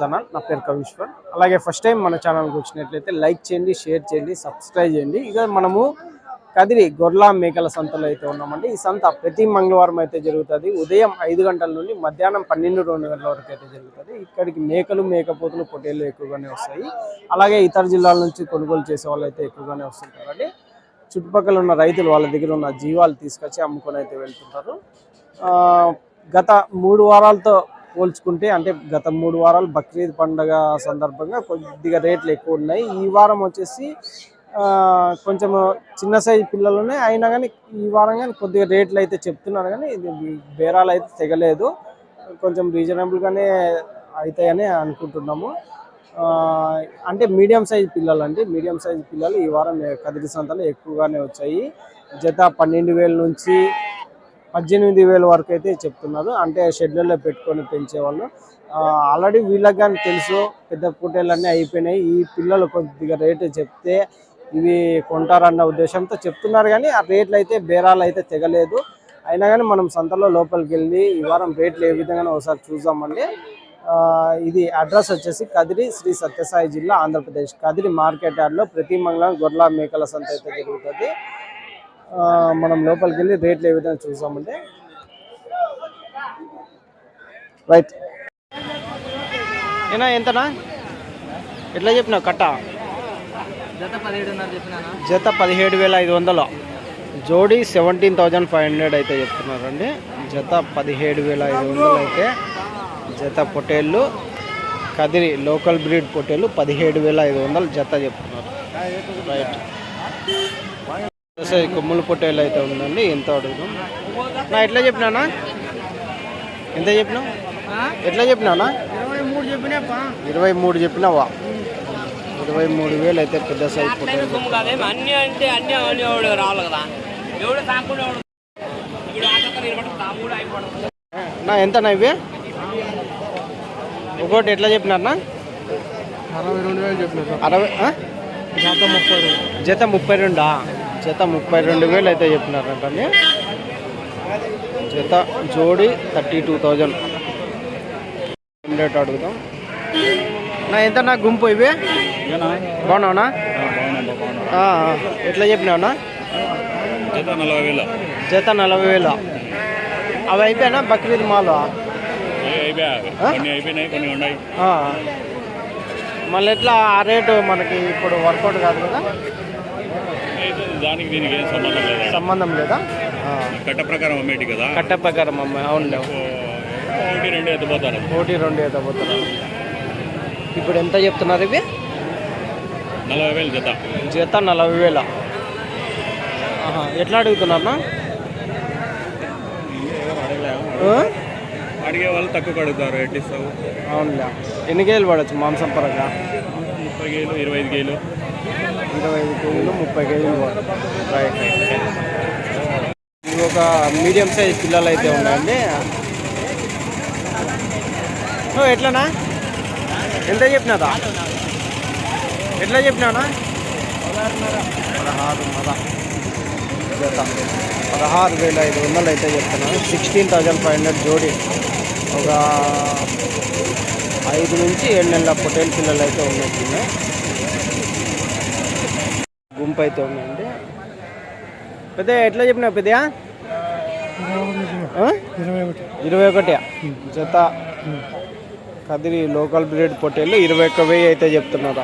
Channel. నా పేరు కవీశ్వర్. అలాగే ఫస్ట్ టైం మన ఛానల్కి వచ్చినట్లయితే లైక్ చేయండి, షేర్ చేయండి, సబ్స్క్రైబ్ చేయండి. ఇక మనము కదిరి గొర్ల మేకల సంతలో అయితే ఉన్నామండి. ఈ సంత ప్రతి మంగళవారం అయితే జరుగుతుంది. ఉదయం 5 గంటల నుండి మధ్యాహ్నం 12-2 గంటల వరకు అయితే జరుగుతుంది. ఇక్కడికి మేకలు, మేకపోతులు, పొట్టేళ్ళు ఎక్కువగానే వస్తాయి. అలాగే ఇతర జిల్లాల నుంచి కొనుగోలు చేసే వాళ్ళు అయితే ఎక్కువగానే వస్తుంటారండి. చుట్టుపక్కల ఉన్న రైతులు వాళ్ళ దగ్గర ఉన్న జీవాలు తీసుకొచ్చి అమ్ముకొని అయితే వెళ్తుంటారు. గత 3 వారాలతో పోల్చుకుంటే, అంటే గత 3 వారాలు బక్రీద్ పండుగ సందర్భంగా కొద్దిగా రేట్లు ఎక్కువ ఉన్నాయి. ఈ వారం వచ్చేసి కొంచెం చిన్న సైజు పిల్లలు ఉన్నాయి. అయినా కానీ ఈ వారం కానీ కొద్దిగా రేట్లు అయితే చెప్తున్నారు, కానీ ఇది బేరాలు అయితే తెగలేదు. కొంచెం రీజనబుల్గానే అవుతాయని అనుకుంటున్నాము. అంటే మీడియం సైజు పిల్లలు అండి. మీడియం సైజు పిల్లలు ఈ వారం కదిరి సంతలో ఎక్కువగానే వచ్చాయి. జత 12,000 నుంచి 18,000 వరకు అయితే చెప్తున్నారు. అంటే షెడ్లలో పెట్టుకొని పెంచేవాళ్ళు. ఆల్రెడీ వీళ్ళకి కానీ తెలుసు పెద్ద పూటలన్నీ అయిపోయినాయి, ఈ పిల్లలు కొద్దిగా రేటు చెప్తే ఇవి కొంటారన్న ఉద్దేశంతో చెప్తున్నారు, కానీ ఆ రేట్లు అయితే బేరాలు అయితే తెగలేదు. అయినా కానీ మనం సంతలో లోపలికి వెళ్ళి ఈ వారం రేట్లు ఏ విధంగా ఒకసారి చూద్దామండి. ఇది అడ్రస్ వచ్చేసి కదిరి, శ్రీ సత్యసాయి జిల్లా, ఆంధ్రప్రదేశ్. కదిరి మార్కెట్ యార్డ్లో ప్రతి మంగళవారం గొర్ల మేకల సంత అయితే జరుగుతుంది. మనం లోపలికి వెళ్ళి రేట్లు ఏ విధంగా చూసామంటే రైట్. ఏనా ఎంతనా ఎట్లా చెప్పినావు కట్ట? జత 17,500, జోడీ 17,500 అయితే చెప్తున్నారండి. జత 17,500 అయితే జత పొట్టేళ్ళు, కదిరి లోకల్ బ్రీడ్ పొట్టేళ్ళు 17,500 జత చెప్తున్నారు. రైట్. కొమ్ముల పొట్టేళ్ళు అయితే ఉందండి. ఎంత అడుగుదాం నా? ఎట్లా చెప్పినానా? ఎంత చెప్పినావు? ఎట్లా చెప్పినానా? 23 చెప్పినావా? 23,000 అయితే పెద్ద సైజ్ పొట్టేళ్ళు. నా ఎంత నా ఇవి? ఒకటి ఎట్లా చెప్పినారనా? 62,000 చెప్పినారు. 60 జత 32. జత 32,000 అయితే చెప్పినారంటే. జత జోడి 32,000 రేట్ అడుగుదాం. నా ఎంత నా గుంపు ఇవి? బాగున్నావునా? ఎట్లా చెప్పినావునా? జత 40,000. జత 40,000. అవి అయిపోయినా బక్రీద్ మాలు? మళ్ళీ ఎట్లా ఆ రేటు మనకి ఇప్పుడు వర్కౌట్ కాదు కదా? దానికి దీనికి ఏం సంబంధం లేదా? కట్ట ప్రకారం అమ్మేటి కదా? కట్ట ప్రకారం అమ్మాయి. అవునులే. 1-2 ఎత్తపోతారు. 1-2 ఎత్తపోతారు. ఇప్పుడు ఎంత చెప్తున్నారు ఇవి? 40,000 జత. జత 40,000. ఎట్లా అడుగుతున్నారన్నా? అడిగే వాళ్ళు తక్కువ అడుగుతారు. ఎట్టిస్తావు? అవునులే. ఎన్ని కేజీలు పడవచ్చు మాంసం పరంగా? 30 కేజీలు, 25 కేజీలు. 25 కేజీలు, 30 కేజీలు పడవచ్చు. Right right. ఇవి ఒక మీడియం సైజ్ పిల్లలు అయితే ఉన్నాయండి. ఎట్లానా? ఎంత చెప్పినారా? ఎట్లా చెప్పినానా? 16,500 జత 16,500 అయితే చెప్తున్నాను. 16,500 జోడి. ఒక 5 నుంచి 7 నెలల పొట్టేలు పిల్లలు అయితే ఉన్నట్టున్నాయి. గుంపు అయితే ఉందండి. పెద్ద ఎట్లా చెప్పినా పెద్దయా? 21 జత కదిరి లోకల్ బ్రీడ్ పొట్టేళ్ళు 21,000 అయితే చెప్తున్నారు.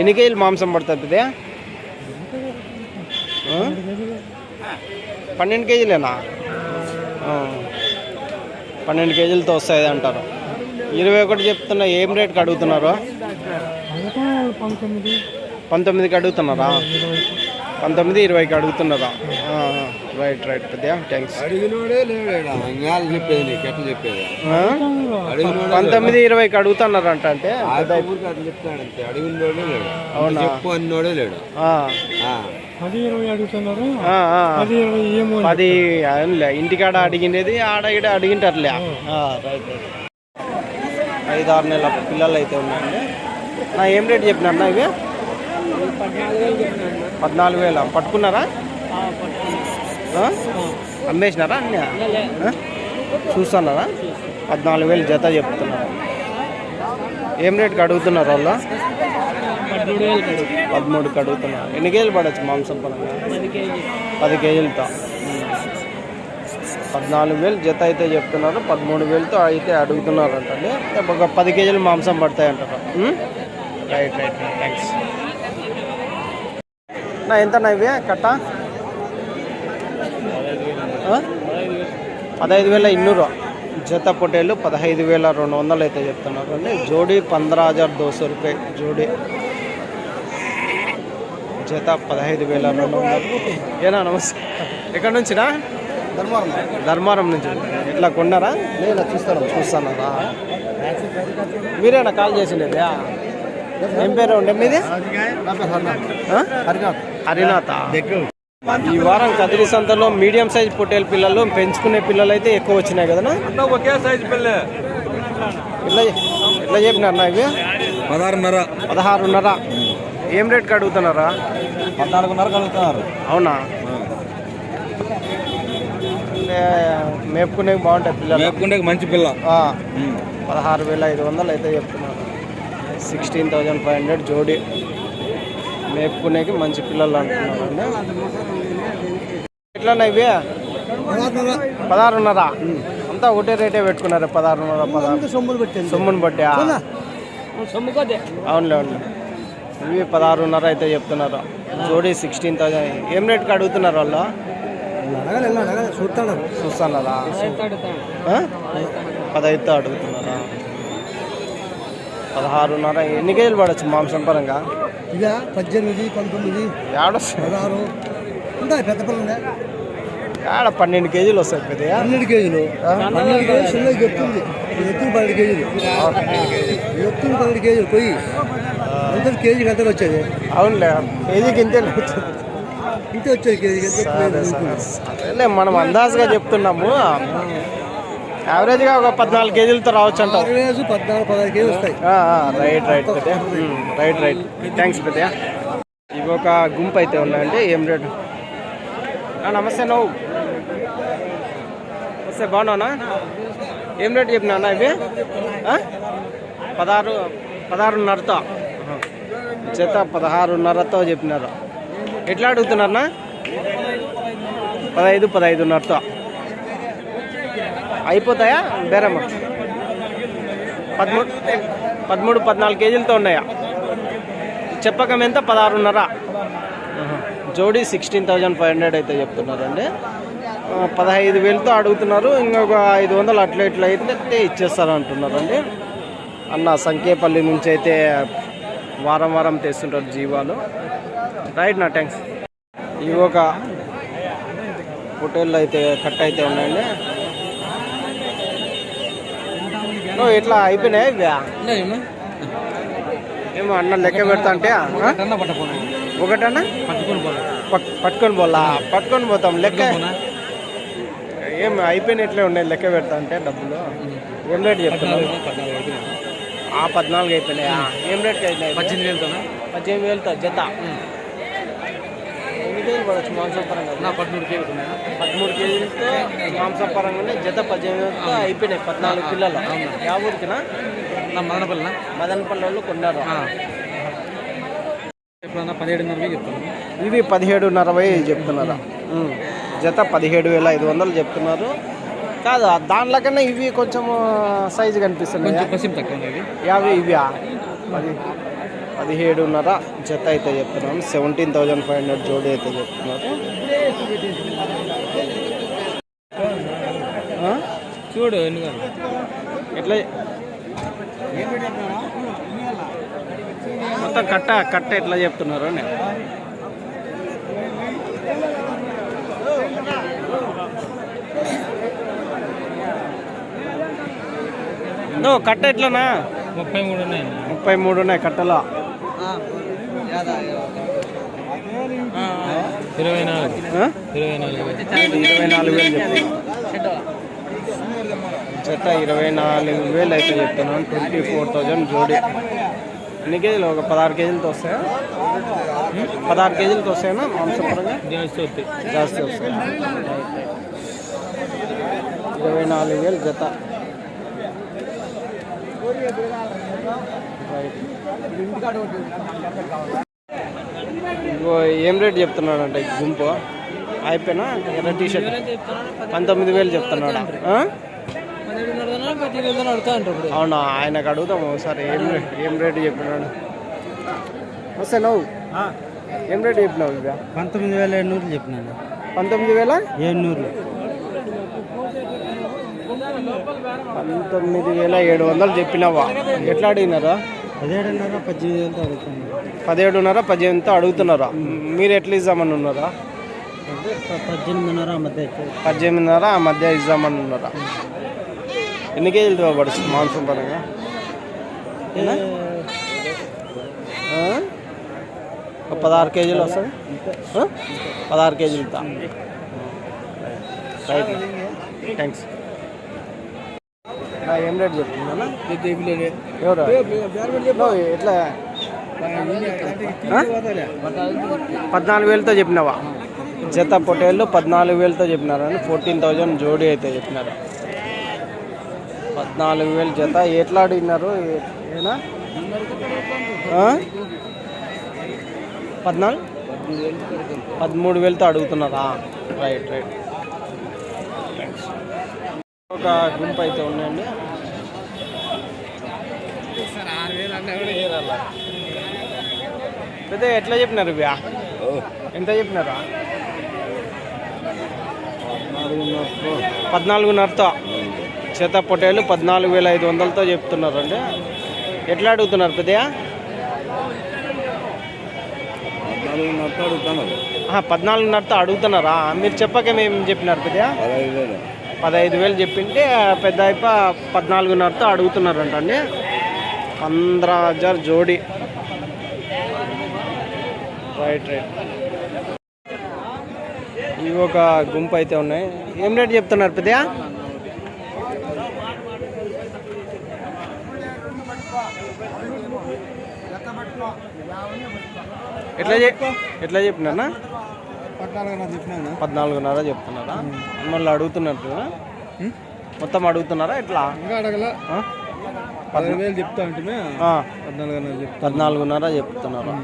ఎన్ని కేజీలు మాంసం పడుతుంది పెద్దయా? 12 కేజీలేనా? 12 కేజీలతో వస్తాయి అంటారు. 21 చెప్తున్నా. ఏం రేట్కి అడుగుతున్నారు? 19కి అడుగుతున్నారా? 19-20కి అడుగుతున్నారా? రైట్ రైట్ పెద్దయా, థ్యాంక్స్. 19-20కి అడుగుతున్నారంట. అంటే అవునా? 10 ఇంటికాడ అడిగినది ఆడ ఇక్కడ అడిగింటారులే. Right right. 5-6 నెలల పిల్లలు అయితే ఉన్నాయండి. నా ఏం రేట్ చెప్పినారన్నా ఇవి? 14,000. పట్టుకున్నారా? అమ్మేసినారా? అన్నీ చూస్తున్నారా? 14,000 జత చెప్తున్నారు. ఏం రేట్కి అడుగుతున్నారు వాళ్ళు? 13కి అడుగుతున్నారు. ఎన్ని కేజీలు పడవచ్చు మాంసం పరంగా? 10 కేజీలతో 14,000 జత అయితే చెప్తున్నారు. 13,000తో అయితే అడుగుతున్నారు అంటే ఒక 10 కేజీలు మాంసం పడతాయి అంటారు. Right thanks. నా ఎంత ఇవి కట్ట? 15,200 జత పొట్టేళ్ళు 15,200 అయితే చెప్తున్నారు అండి. జోడీ 15,200 రూపాయ జోడీ. జత 15,200. ఏనా నమస్తే. ఎక్కడి నుంచినా? ధర్మారం నుంచి. ఇట్లా కొన్నారా? నేను చూస్తానరా. మీరేనా కాల్ చేసిండేది? ఏం పేరు ఉండే మీది? హరినాథ. ఈ వారం కదిరి సంతలో మీడియం సైజ్ పొట్టేలు పిల్లలు, పెంచుకునే పిల్లలు అయితే ఎక్కువ వచ్చినాయి కదా. ఒకే సైజ్ పిల్లలు ఎట్లా చెప్పినారన్నా ఇవి? 16,500. ఏం రేట్కి అడుగుతున్నారా? 14,500 అడుగుతున్నారు. అవునా? అంటే మేపుకునే బాగుంటాయి పిల్లలు. మేపుకుంటే మంచి పిల్ల. 16,500 అయితే చెప్తున్నారు. 16,500 జోడీ. మేపుకునేకి మంచి పిల్లలు అంటున్నారు అండి. ఎట్లా ఇవి? 16,500. అంతా ఒకటే రేటే పెట్టుకున్నారు. 16,500 సొమ్మును బట్టి. అవునులే. ఇవి 16,500 అయితే చెప్తున్నారు. జోడీ 16,000. ఏం రేట్కి అడుగుతున్నారు వాళ్ళు? చూస్తున్నారా? 15తో అడుగుతున్నారా? 16,500. ఎన్ని కేజీలు పడవచ్చు మాంసం పరంగా? 18, 19, 16 ఉంటాయి. పెద్ద పిల్లలు ఆడ 12 కేజీలు వస్తాయి. పెద్ద 12 కేజీలు. 12 కేజీలు చెప్తుంది. ఎత్తులు 12 కేజీలు. ఎత్తులు 12 కేజీలు పోయి ఎంత కేజీకి ఎంత వచ్చేది? అవునులే, కేజీకి ఇంతే వచ్చేది. కేజీకి అదే మనం అందాజుగా చెప్తున్నాము. యావరేజ్గా ఒక 14 కేజీలతో రావచ్చు అంటారు. 14-16 కేజీలు వస్తాయి. రైట్ పెద్ద. రైట్ థ్యాంక్స్ పెద్ద. ఇవి ఒక గుంపు అయితే ఉన్నాయండి. ఏం రేటు? నమస్తే. నువ్వు వస్తే బాగున్నావునా? ఏం రేటు చెప్పినా అన్న ఇవి? 16,500తో జత. 16,500తో చెప్పినారు. ఎట్లా అడుగుతున్నారన్నా? 15,500తో అయిపోతాయా బేరమ్మా? 13-14 కేజీలతో ఉన్నాయా? చెప్పకం ఎంత? 16,500. జోడీ 16,500 అయితే చెప్తున్నారండి. 15,000తో అడుగుతున్నారు. ఇంకొక 500 అట్లా ఇట్లా అయితే ఇచ్చేస్తారు అంటున్నారండి. అన్న సంకేపల్లి నుంచి అయితే వారం తెస్తుంటారు జీవాలు. రైట్ నా థ్యాంక్స్. ఇవి ఒక హోటల్లో అయితే కట్ అయితే ఉన్నాయండి. ఇట్లా అయిపోయినాయి ఇవి? ఏమో అన్న లెక్క పెడతా అంటే ఒకటన్నా పట్టుకొని పోతాం. లెక్క ఏం అయిపోయినట్లే ఉన్నాయి. లెక్క పెడతా అంటే డబ్బులు ఏం రేట్ చెప్తున్నారు? 14 అయిపోయినాయా? ఏం రేట్కి అయినాయి? 18,000తో జత. ఎన్ని కేజీలు పడవచ్చు మాంసం పరంగా? 13 కేజీలతో మాంసం పరంగానే జత 18,000తో అయిపోయినాయి. 14 పిల్లలు. యా ఊరికినా? మదనపల్లి వాళ్ళు కొన్నారు. 17,500 చెప్తున్నారు. ఇవి 17,500 చెప్తున్నారా? జత 17,500 చెప్తున్నారు. కాదు దాంట్లో కన్నా ఇవి కొంచెం సైజు కనిపిస్తున్నాయి. యాభై ఇవి 17,500 జత అయితే చెప్తున్నాను. 17,500 జోడీ అయితే చెప్తున్నారు. చూడు ఎట్లా మొత్తం కట్ట ఎట్లా చెప్తున్నారు అని? కట్ట ఎట్లనా? 33 ఉన్నాయి కట్టలో. 24,000 జత. 24,000 అయితే చెప్తున్నాను. 24,000 జోడీ. ఎన్ని కేజీలు? ఒక 16 కేజీలతో వస్తాయా? 16 కేజీలతో వస్తాయన్నా మాంసం పరంగా? జాస్తి వస్తాయి. 24,000 జత. ఇగో ఏం రేట్ చెప్తున్నాడు అంటే గుంపు అయిపోయినా ఎర్ర టీషర్ట్ 19,000 చెప్తున్నాడు. అవునా, ఆయనకు అడుగుదాం ఒకసారి ఏం రేటు చెప్పినాడు. వస్తే నువ్వు ఏం రేటు చెప్పినావు? ఇక 19,700 చెప్పినాను. 19,700 19,700 చెప్పినావా? ఎట్లా అడిగినారా? 17,500 అడుగుతున్నారా? మీరు ఎట్లా ఇద్దామని ఉన్నారా? 18,500 ఆ మధ్య ఇద్దామని ఉన్నారా? ఎన్ని కేజీలు పడుతుంది మాంసం పరంగా? 16 కేజీలు వస్తుంది. 16 కేజీలు. Right, thanks. ఏం రేట్ చెప్తున్నా? ఎవరు ఎట్లా? 14,000తో చెప్పినావా? జత పొటేళ్ళు 14,000తో చెప్పినారని 14,000 జోడీ అయితే చెప్పినారు. 14,000 జత. ఎట్లా అడిగినారు? ఏనా 13,000తో అడుగుతున్నారా? రైట్. ఒక గుంపు అయితే ఉన్నాయండి. పెద్ద ఎట్లా చెప్పినారు ఇవి? ఎంత చెప్పినారా? 14,500తో చేత పొటేలు 14,500తో చెప్తున్నారండి. ఎట్లా అడుగుతున్నారు పెద్దయా? 14,500తో అడుగుతున్నారా? మీరు చెప్పక మేము చెప్పినారు పెద్దయా? 15,000 చెప్పింటే పెద్ద అయిపో 14,500తో అడుగుతున్నారంట అండి. 15,000 జోడీ. రైట్. ఇవి ఒక గుంపు అయితే ఉన్నాయి. ఏం రేట్ చెప్తున్నారు పెద్దయా? ఎట్లా చెప్పినా? 14,500 చెప్తున్నారా? మళ్ళీ అడుగుతున్నట్టు మొత్తం అడుగుతున్నారా? ఎట్లా? 10,000 చెప్తా అంటే 14,500 చెప్తున్నారా?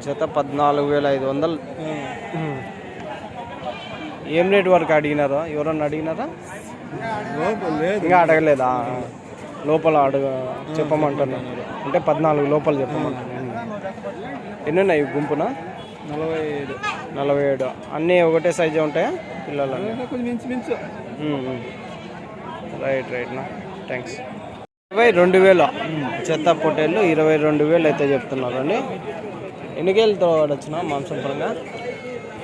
జత 14,500. ఏం రేట్ వరకు అడిగినారా? ఎవరన్నా అడిగినారా? ఇంకా అడగలేదా? లోపల చెప్పమంటున్నాను. అంటే 14 లోపల చెప్పమంటున్నాను. ఎన్ని ఉన్నాయి గుంపున? 47. అన్నీ ఒకటే సైజే ఉంటాయా పిల్లలు? రైట్. థ్యాంక్స్. 22,000 చెత్త పొట్టేళ్ళు 22,000 అయితే చెప్తున్నారు అండి. ఎన్ని కేజీలతో వచ్చిన మాంసం పరంగా?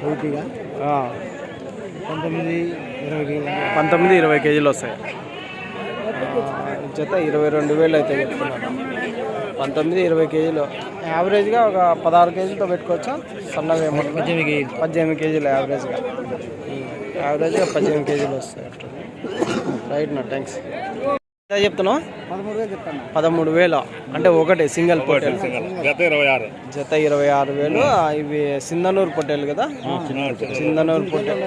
19-20 కేజీలు వస్తాయి. జత 22,000 అయితే చెప్తున్నారు. 19-20 కేజీలు యావరేజ్గా ఒక 16 కేజీలతో పెట్టుకోవచ్చా? సన్నగా 18 కేజీలు యావరేజ్గా 18 కేజీలు వస్తాయి. రైట్ నా, థ్యాంక్స్. ఎంత చెప్తున్నావు? 13,000 అంటే ఒకటి సింగిల్ పొట్టేలు. జత 26,000. ఇవి సింధనూరు పొట్టేలు కదా? సింధనూరు పొట్టేలు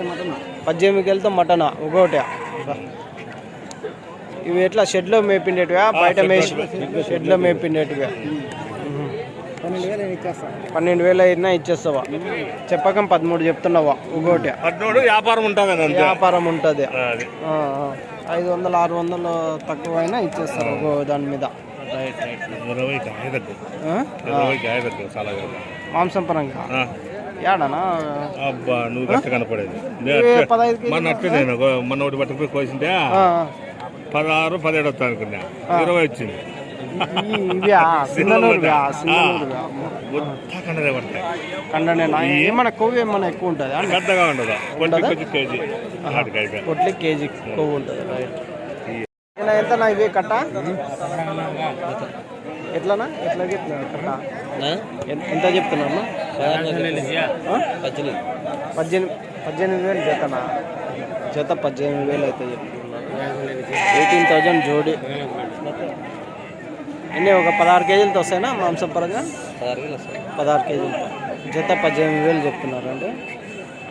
18 కేజీలతో మటన్ ఒకటి. ఇవి ఎట్లా షెడ్లో మేపిండేటివా బయట మేసి? షెడ్లో మేపిండేటివా? 12,000 అయినా ఇచ్చేస్తావా? చెప్పకం 13 చెప్తున్నావా? ఒకటి వ్యాపారం ఉంటుంది. 500-600 తక్కువ అయినా ఇచ్చేస్తారు ఒక దాని మీద. మాంసం పరంగా ఏడనా? అబ్బా, నువ్వు కష్ట కనపడేది. 15 మొన్న ఒకటి పట్టుకుపోయి కోసింటే 16-17 వస్తా అనుకున్నా, 20 వచ్చింది. ఏమన్నా కొవ్వు ఏమన్నా ఎక్కువ ఉంటుంది? పెద్దగా ఉండదు, పొట్లి కేజీ కొవ్వు ఉంటుంది. ఎంతనా ఇవి కట్ట? ఎట్లనా? ఎట్లా చెప్తున్నా కట్ట? ఎంత చెప్తున్నాను? 18,000 జతనా? జత 18,000 అయితే చెప్తున్నారు. 18,000 జోడీ. ఎన్ని ఒక 16 కేజీలతో వస్తాయినా మాంసం పరంగా? 16 కేజీలతో జత 18,000 చెప్తున్నారండి.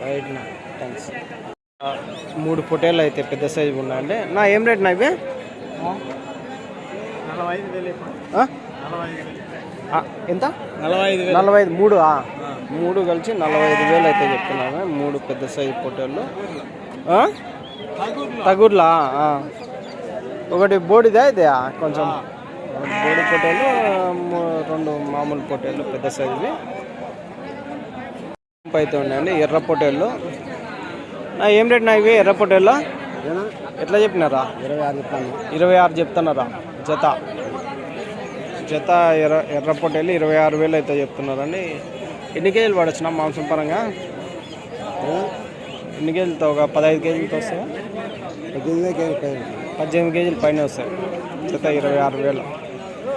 రైట్ నా, థ్యాంక్స్. 3 పొటేళ్ళు అయితే పెద్ద సైజు ఉన్నాయండి. నా ఏం రేట్ నా ఇవి? ఆ? ఆ, ఎంత 45 మూడు మూడు కలిసి 45,000 అయితే చెప్తున్నాను. 3 పెద్ద సైజు పొట్టేళ్ళు. తగుర్లా ఒకటి బోడిదా ఇది కొంచెం బోడి పొట్టేళ్ళు, 2 మామూలు పొట్టేళ్ళు పెద్ద సైజువి అయితే ఉన్నాయండి. ఎర్ర పొట్టేళ్ళు ఏం రేట్ నా ఇవి ఎర్ర పొట్టేళ్ళు ఎట్లా చెప్పినారా? 26 చెప్తున్నారా జత. జత ఎర్ర పొట్టేళ్ళు 26,000 అయితే చెప్తున్నారండి. ఎన్ని కేజీలు పడొచ్చునా మాంసం పరంగా? ఎన్ని కేజీలతో? ఒక 15 కేజీలతో వస్తాయా? 18 కేజీలు పైన వస్తాయి. జత 26,000,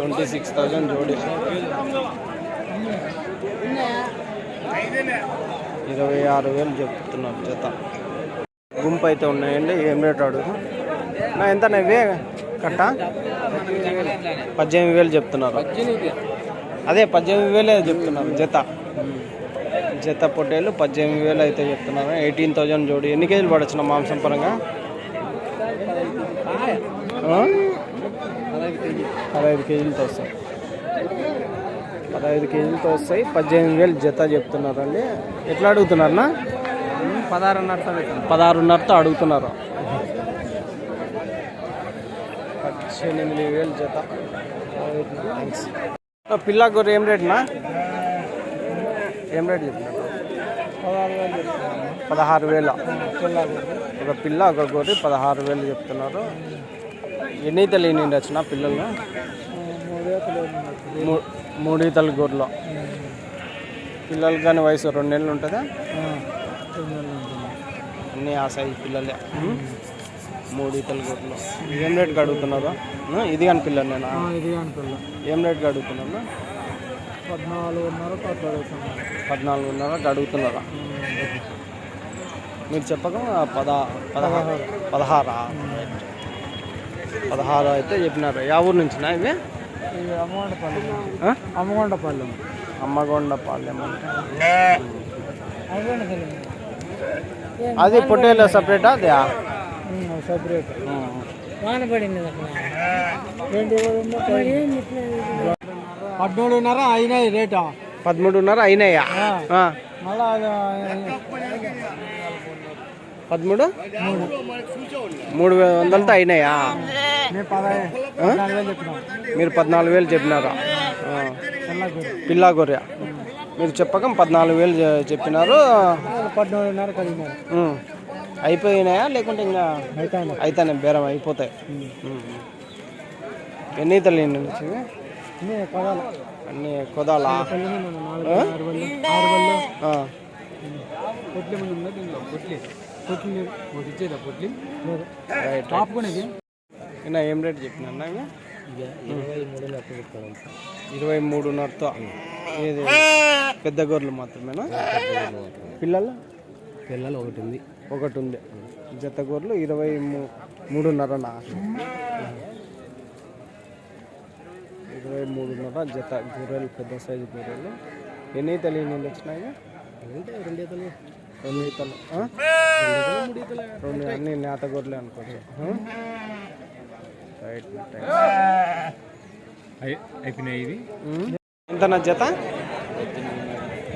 26,000 జోడి. 26,000 చెప్తున్నారు జత. గుంపు అయితే ఉన్నాయండి. ఏం రేట్ అడుగు నా ఎంత ఇవే కట్ట? 18,000 చెప్తున్నారు. అదే 18,000 చెప్తున్నారు జత. జత పొట్టేళ్ళు 18,000 అయితే చెప్తున్నారు. 18,000 జోడి. ఎన్ని కేజీలు పడొచ్చిన మాంసం పరంగా? 15 కేజీలతో వస్తాయి. 15 కేజీలతో వస్తాయి. 18,000 జత చెప్తున్నారండి. ఎట్లా అడుగుతున్నారన్నా? 16,500తో అడుగుతున్నారు. 18,000 జత. పిల్ల గొర్రె ఏం రేట్నా? ఏం రేట్ చెప్తున్నారు? 16,000. ఒక పిల్ల ఒక గొర్రె 16,000 చెప్తున్నారు. ఎన్ని ఈతలు ఎన్ని వచ్చిన పిల్లలు? 3 ఈతలు గొర్రెలు. పిల్లలు కానీ వయసు 2 నెలలు ఉంటుందా? అన్నీ ఆ సైజు పిల్లలే. 3 ఈతలు గొర్రెలు. ఏం రేట్కి అడుగుతున్నారు? ఇది కానీ పిల్లలు నేను ఏం రేట్కి అడుగుతున్నాను? 14,500 అడుగుతున్నారా? మీరు చెప్పక 16 అయితే చెప్పినారు. యా ఊరు నుంచినా ఇవి? అమ్మగొండపాలెం. అమ్మగొండపాలెం అంటే అది పొట్టేలు సపరేటా? అదే సపరేట్. 13,500 అయినాయి రేటా? 13,500 అయినాయా? 13,300తో అయినాయా? మీరు 14,000 చెప్పినారా? పిల్లా గొర్రె మీరు చెప్పక 14,000 చెప్పినారు. 14,500 అయిపోయినాయా లేకుంటే ఇంకా అయితేనే బేరం అయిపోతాయి? ఎన్ని ఈతలు అన్నీ కొదాలా? ఏం రేట్ చెప్పినా? 23,500తో. ఏది పెద్ద గొర్రెలు మాత్రమేనా? పిల్లలు ఒకటి ఉంది. జత గొర్రెలు 23,500. 23,500 జత గొర్రెలు పెద్ద సైజు గొర్రెలు. ఎన్ని ఈతలు నీళ్ళు వచ్చినాయి? 2 ఈతలు. 2 ఈతలు. 2 అన్ని నేత గొర్రెలే అనుకోవచ్చు. రైట్. అయిపోయినాయి ఇవి. ఎంతనా జత?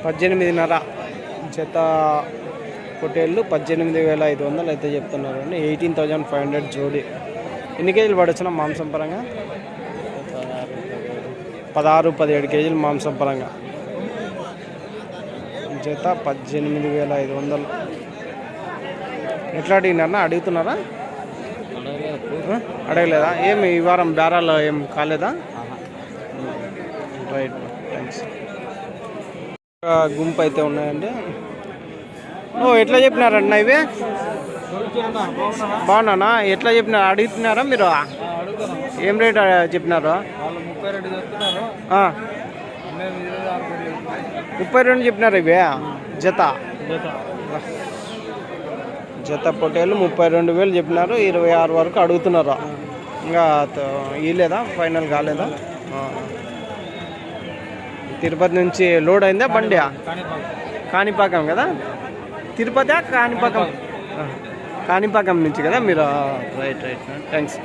18,500 జత పొట్టేళ్ళు. 18,500 అయితే చెప్తున్నారు అండి. 18,500 జోడి. ఎన్ని కేజీలు పడొచ్చునా మాంసం పరంగా? 16-17 కేజీలు మాంసం పరంగా. జత 18,500. ఎట్లా అడిగినారా? అడుగుతున్నారా? అడగలేదా? ఏమి ఈ వారం బేరాలు ఏం కాలేదా? Right, thanks. గుంపు అయితే ఉన్నాయండి. ఎట్లా చెప్పినారన్న ఇవి? బాగున్నానా? ఎట్లా చెప్పినారు? అడుగుతున్నారా మీరు? ఏం రేట్ చెప్పినారు? 32 చెప్పినారు ఇవి జత. జత పొట్టేళ్ళు 32,000 చెప్పినారు. 26 వరకు అడుగుతున్నారు. ఇంకా ఇలేదా? ఫైనల్ కాలేదా? తిరుపతి నుంచి లోడ్ అయిందా బండి? కాణిపాకం కదా? తిరుపతి కాణిపాకం? కాణిపాకం నుంచి కదా మీరు? Right, thanks.